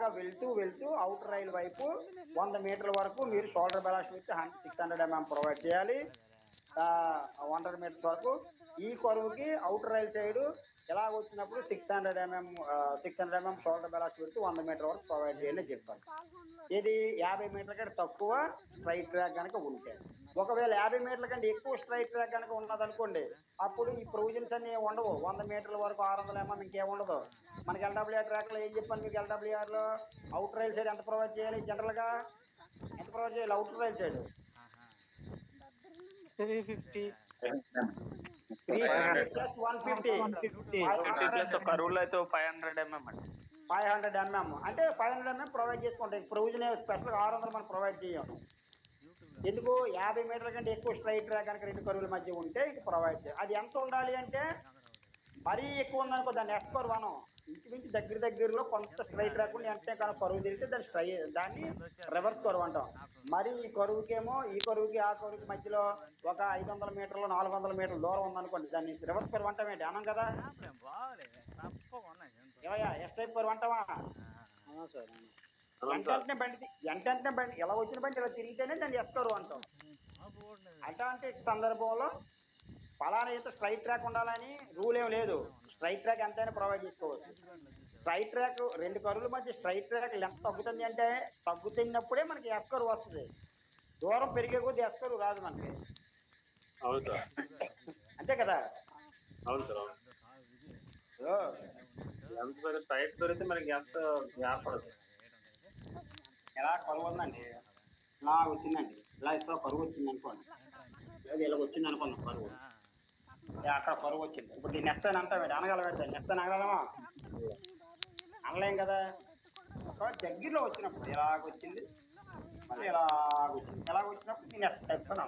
అలాగా వెళ్తూ వెళ్తూ అవుటర్ రైల్ వైపు 100 మీటర్ల వరకు మీరు shoulder balance with 600 mm provide చేయాలి. 100 మీటర్స్ వరకు ఈ కరువుకి అవుటర్ రైల్ సైడ్ ఎలా వచ్చినప్పుడు 600 mm shoulder balance with 100 metre వరకు ప్రొవైడ్ చేయాలని చెప్పాను. ఇది 50 మీటర్ల కంటే తక్కువ స్ట్రైట్ ట్రాక్ కనుక ఉంటే. ఒకవేళ 50 మీటర్ల కంటే ఎక్కువ స్ట్రైట్ ట్రాక్ కనుక ఉన్నదనుకోండి, అప్పుడు ఈ ప్రొవిజన్స్ అన్ని ఉండవు. 100 మీటర్ల వరకు 600 mm ఇంకేముండదు. మనకి ఎల్డబ్ల్యూఆర్ ట్రాక్లో ఏం చెప్పాను మీకు? ఎల్డబ్ల్యూఆర్లో అవుటర్ రైల్ సైడ్ ఎంత ప్రొవైడ్ చేయాలి? జనరల్గా ఎంత ప్రొవైడ్ చేయాలి outer rail side? 350 350 plus 150 plus కరువులో అయితే 500 mm అండి. 500 mm అంటే 500 mm ప్రొవైడ్ చేసుకుంటాం. ప్రొవిజన్ స్పెషల్గా 600 మనం ప్రొవైడ్ చేయం. ఎందుకు? 50 మీటర్ల కంటే ఎక్కువ స్ట్రైట్ ట్రాక్ కనుక రెండు కరువుల మధ్య ఉంటే ఇంక ప్రొవైడ్ చేయాలి. అది ఎంత ఉండాలి అంటే మరీ ఎక్కువ ఉందనుకో దాన్ని ఎస్ పర్ వన్, ఇంచుమించు దగ్గరలో కొంత స్ట్రైట్ ట్రాక్ ఉండి వెంటనే కనుక కరువు తిరిగితే దాన్ని రివర్స్ కరువు అంటాం. మరి ఈ కరువుకేమో ఈ కరువుకి ఆ కరువుకి మధ్యలో ఒక 500 మీటర్లు 400 మీటర్ల దూరం ఉందనుకోండి, దాన్ని రివర్స్ కరువు అంటాం. ఏంటి అనం కదా? ఏమయ్యా ఎస్ టైప్ కరువు అంటావా? సార్ వెంటనే బండి ఎలా వచ్చిన బండి ఇలా తిరిగితేనే దాన్ని ఎస్ కరువు అంటాం. అట్లాంటి సందర్భంలో ఫలానా ఇంత స్ట్రైట్ ట్రాక్ ఉండాలని రూల్ ఏం లేదు. స్ట్రైట్ ట్రాక్ ఎంతైనా ప్రొవైడ్ చేసుకోవచ్చు. స్ట్రైట్ ట్రాక్ రెండు కరువుల మధ్య స్ట్రైట్ ట్రాక్ లెంత్ తగ్గుతుంది అంటే తగ్గుతున్నప్పుడే మనకి ఎస్ కరువు వస్తుంది. దూరం పెరిగే కొద్దీ ఎస్ కరువు రాదు మనకి. అవును సార్. అంతే కదా? అవును సార్. ఎంత టైట్ దొరికితే మనకి ఎంత గ్యాప్ పడుతుంది. ఎలా కరువు ఉందండి, ఇలా వచ్చిందండి, ఇలా ఇక్కడ కరువు వచ్చింది అనుకోండి, లేదు ఇలా వచ్చింది అనుకోండి కరువు, అక్కడ కరువు వచ్చింది. ఇప్పుడు దీన్ని నెక్స్ట్ అని అంటాం. అనగలమా? నెక్స్ట్ అని అనగలమా? అనలేం కదా. ఒక దగ్గరలో వచ్చినప్పుడు ఎలాగొచ్చింది, మళ్ళీ ఎలాగొచ్చినప్పుడు దీన్ని నెక్స్ట్ టైప్ అని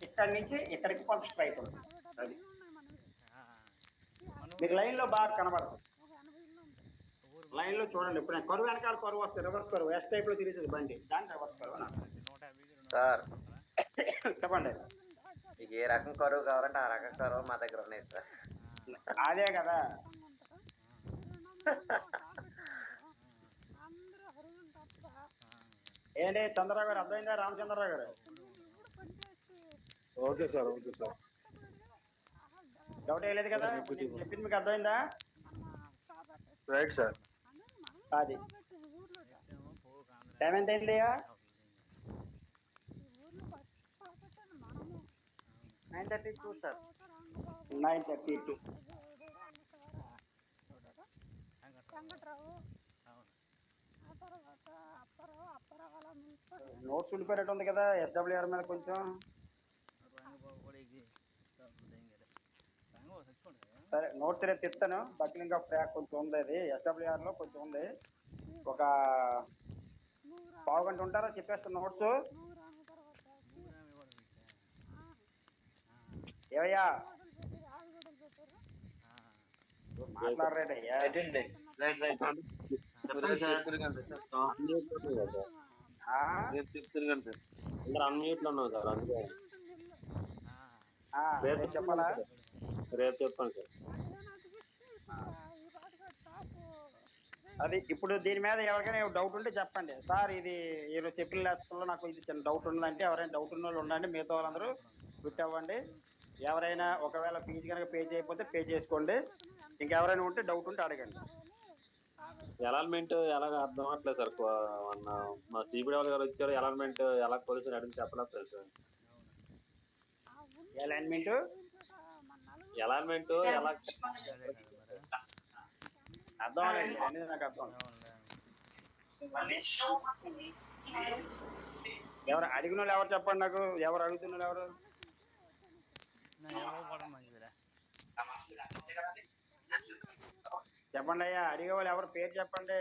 ఇక్కడి నుంచి ఇక్కడికి కొంత స్ట్రైట్ ఉంటుంది. అది మీకు లైన్లో బాగా కనబడుతుంది. లైన్లో చూడండి, ఇప్పుడు నేను కరువు వెనకాల కరువు వస్తుంది, రివర్స్ కరువు ఎస్ టైప్లో తిరుగుతుంది బండి, దాన్ని రివర్స్ కరువు సార్. చెప్పండి. మీకు ఏ రకం కరువు కావాలంటే ఆ రకం కరువు మా దగ్గర ఉన్నాయి సార్. అదే కదా. ఏంటి చంద్రరావు గారు, అర్థమైందా? రామచంద్రరావు గారు okay sir. Okay sir. Doubt వేయలేదు కదా? చెప్పింది మీకు అర్థమైందా? Right sir. అది టైం ఎంత అయింది? 9:32 సార్. 9:32. నోట్స్ ఉండిపోయినట్టు ఉంది కదా ఎస్డబ్ల్యూఆర్ మీద కొంచెం. సరే నోట్స్ రేపు తెస్తాను. బక్లింగ్ ఆఫ్ ట్రాక్ కొంచెం ఉంది, అది ఎస్డబ్ల్యూఆర్లో కొంచెం ఉంది. ఒక పావు గంట ఉంటారా? చెప్పేస్తాను నోట్స్. ఏవయ్యా మాట్లాడరేటయ్యా? అన్మ్యూట్లో ఉన్నావు సార్, అందుకే. రేపు చెప్పాలా? రేపు చెప్పండి సార్. అది ఇప్పుడు దీని మీద ఎవరికైనా డౌట్ ఉంటే చెప్పండి. సార్ ఇది ఈరోజు చెప్పిన లెక్కల్లో నాకు ఇది చిన్న డౌట్ ఉందంటే ఎవరైనా డౌట్ ఉన్న వాళ్ళు ఉండండి. మిగతా వాళ్ళందరూ క్విట్ అవ్వండి. ఎవరైనా ఒకవేళ ఫీజు కనుక పే చేయకపోతే పే చేసుకోండి. ఇంకెవరైనా ఉంటే డౌట్ ఉంటే అడగండి. అలాట్మెంట్ ఎలాగ అర్థం అవ్వట్లేదు సార్. మా సిబిడి వాళ్ళు గారు వచ్చారు, అలాట్మెంట్ ఎలా కొలిసి అడిగి చెప్పలేదు సార్. అలాట్మెంట్ ఎలా అర్థం అవ్వలేదు అనేది నాకు అర్థం. ఎవరు అడిగిన వాళ్ళు ఎవరు చెప్పండి నాకు. ఎవరు అడుగుతున్న వాళ్ళు ఎవరు? చెప్పండి అయ్యా, అడిగే వాళ్ళు ఎవరు పేరు చెప్పండి.